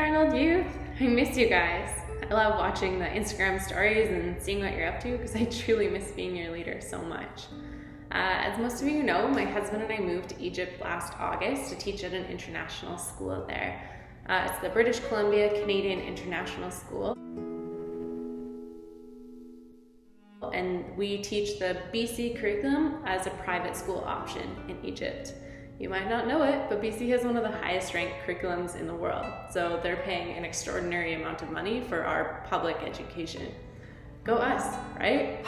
Arnold Youth. I miss you guys. I love watching the Instagram stories and seeing what you're up to because I truly miss being your leader so much. As most of you know, my husband and I moved to Egypt last August to teach at an international school there. It's the British Columbia Canadian International School. And we teach the BC curriculum as a private school option in Egypt. You might not know it, but BC has one of the highest ranked curriculums in the world. So they're paying an extraordinary amount of money for our public education. Go us, right?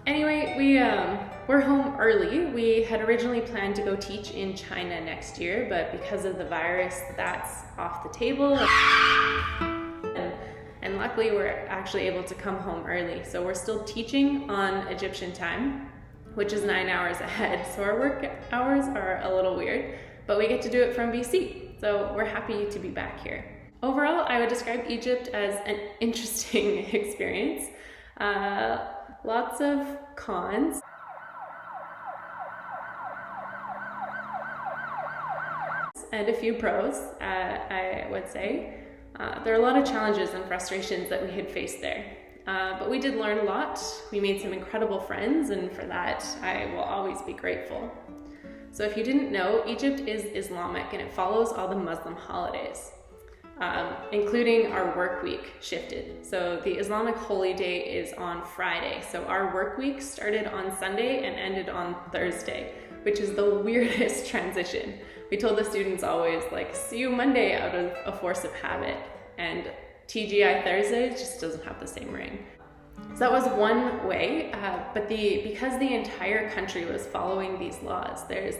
Anyway, we're home early. We had originally planned to go teach in China next year, but because of the virus, that's off the table. And luckily we're actually able to come home early. So we're still teaching on Egyptian time, which is 9 hours ahead. So our work hours are a little weird, but we get to do it from BC. So we're happy to be back here. Overall, I would describe Egypt as an interesting experience. Lots of cons. And a few pros, I would say. There are a lot of challenges and frustrations that we had faced there, but we did learn a lot. We made some incredible friends, and for that I will always be grateful. So if you didn't know, Egypt is Islamic and it follows all the Muslim holidays, including our work week shifted. So the Islamic holy day is on Friday, so our work week started on Sunday and ended on Thursday, which is the weirdest transition. We told the students always, like, see you Monday out of a force of habit, and TGI Thursday just doesn't have the same ring. So that was one way, but because the entire country was following these laws, there's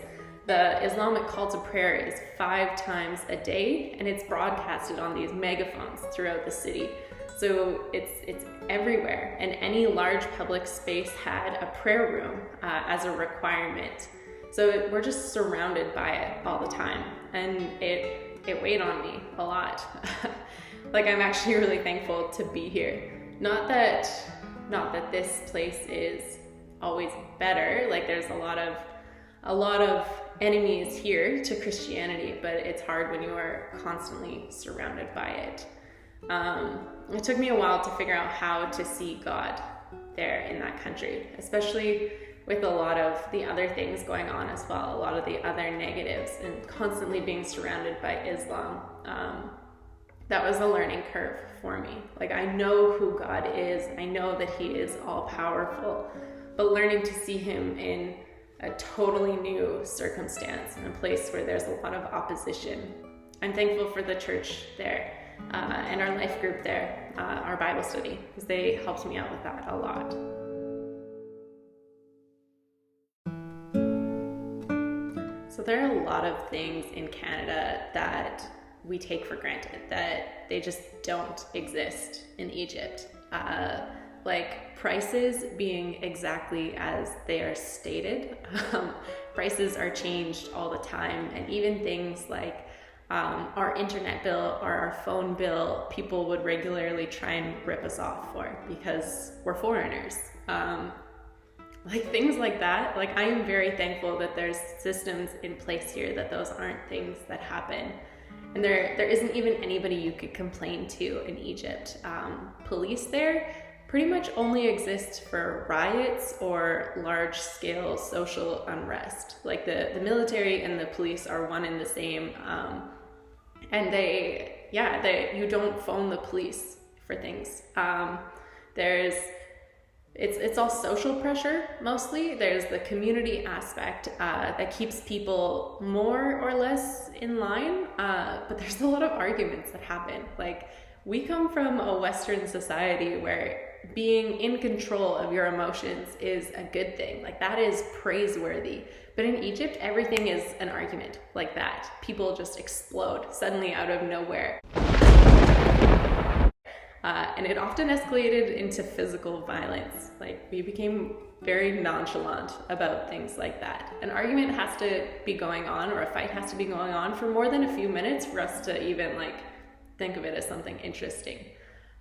the Islamic call to prayer is 5 times a day, and it's broadcasted on these megaphones throughout the city. So it's everywhere, and any large public space had a prayer room as a requirement. So we're just surrounded by it all the time, and it weighed on me a lot. Like, I'm actually really thankful to be here. Not that this place is always better. Like, there's a lot of enemies here to Christianity, but it's hard when you are constantly surrounded by it. It took me a while to figure out how to see God there in that country, especially with a lot of the other things going on as well, a lot of the other negatives, and constantly being surrounded by Islam. That was a learning curve for me. Like, I know who God is, I know that He is all powerful, but learning to see Him in a totally new circumstance, in a place where there's a lot of opposition. I'm thankful for the church there, and our life group there, our Bible study, because they helped me out with that a lot. So there are a lot of things in Canada that we take for granted, that they just don't exist in Egypt. Like prices being exactly as they are stated. Prices are changed all the time, and even things like our internet bill or our phone bill, people would regularly try and rip us off for because we're foreigners. Like things like that. Like, I am very thankful that there's systems in place here that those aren't things that happen. And there isn't even anybody you could complain to in Egypt. Police there pretty much only exist for riots or large scale social unrest. Like the military and the police are one and the same. And you don't phone the police for things. It's all social pressure, mostly. There's the community aspect that keeps people more or less in line, but there's a lot of arguments that happen. Like, we come from a Western society where being in control of your emotions is a good thing. Like, that is praiseworthy. But in Egypt, everything is an argument like that. People just explode suddenly out of nowhere. And it often escalated into physical violence. Like, we became very nonchalant about things like that. An argument has to be going on, or a fight has to be going on for more than a few minutes for us to even think of it as something interesting.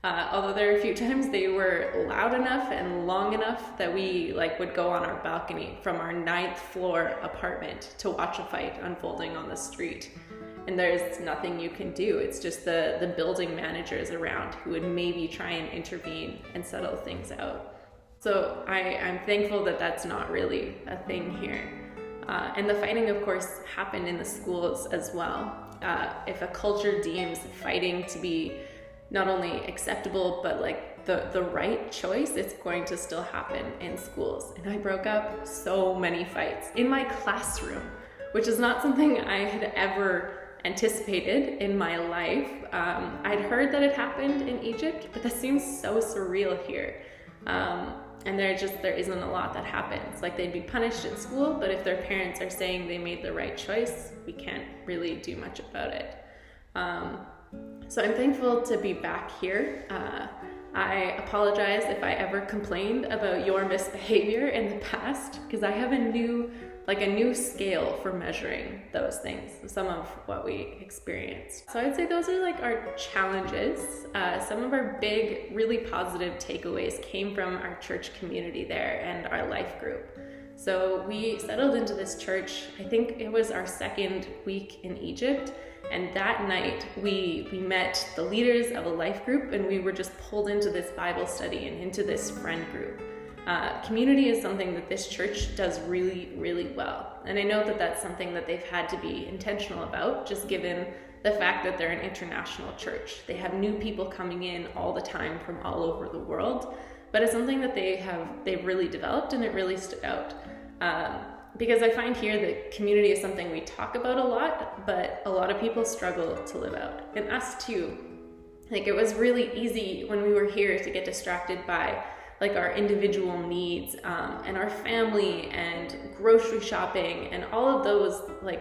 Although there were a few times they were loud enough and long enough that we would go on our balcony from our 9th floor apartment to watch a fight unfolding on the street. And there's nothing you can do. It's just the building managers around who would maybe try and intervene and settle things out. So I'm thankful that that's not really a thing here. And the fighting, of course, happened in the schools as well. If a culture deems fighting to be not only acceptable, but the right choice, it's going to still happen in schools. And I broke up so many fights in my classroom, which is not something I had ever anticipated in my life. I'd heard that it happened in Egypt, but that seems so surreal here. And there isn't a lot that happens. They'd be punished at school, but if their parents are saying they made the right choice, we can't really do much about it. So I'm thankful to be back here. I apologize if I ever complained about your misbehavior in the past, because I have a new scale for measuring those things, some of what we experienced. So I'd say those are our challenges. Some of our big, really positive takeaways came from our church community there and our life group. So we settled into this church, I think it was our 2nd week in Egypt. And that night we met the leaders of a life group, and we were just pulled into this Bible study and into this friend group. Community is something that this church does really, really well. And I know that that's something that they've had to be intentional about, just given the fact that they're an international church. They have new people coming in all the time from all over the world, but it's something that they've really developed, and it really stood out. Because I find here that community is something we talk about a lot, but a lot of people struggle to live out, and us too. It was really easy when we were here to get distracted by our individual needs and our family and grocery shopping and all of those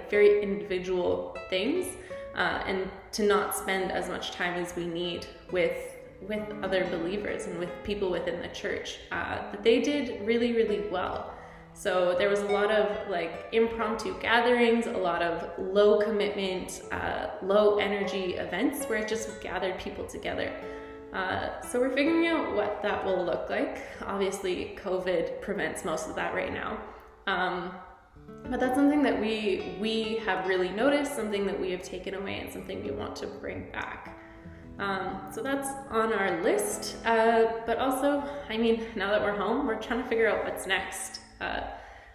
very individual things, and to not spend as much time as we need with other believers and with people within the church. But they did really, really well. So there was a lot of impromptu gatherings, a lot of low commitment, low energy events where it just gathered people together. So we're figuring out what that will look like. Obviously, COVID prevents most of that right now. But that's something that we have really noticed, something that we have taken away, and something we want to bring back. So that's on our list. But also, now that we're home, we're trying to figure out what's next.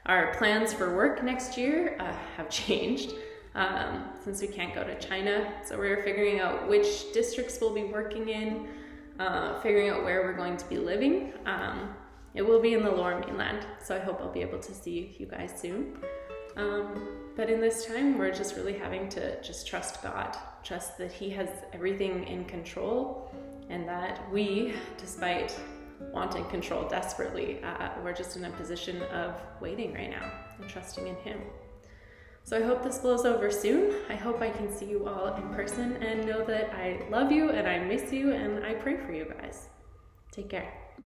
Our plans for work next year have changed since we can't go to China. So we're figuring out which districts we'll be working in, figuring out where we're going to be living. It will be in the Lower Mainland, so I hope I'll be able to see you guys soon. But in this time, we're just really having to just trust God, trust that He has everything in control, and that we, despite wanting control desperately, we're just in a position of waiting right now and trusting in Him. So I hope this blows over soon. I hope I can see you all in person and know that I love you and I miss you and I pray for you guys. Take care.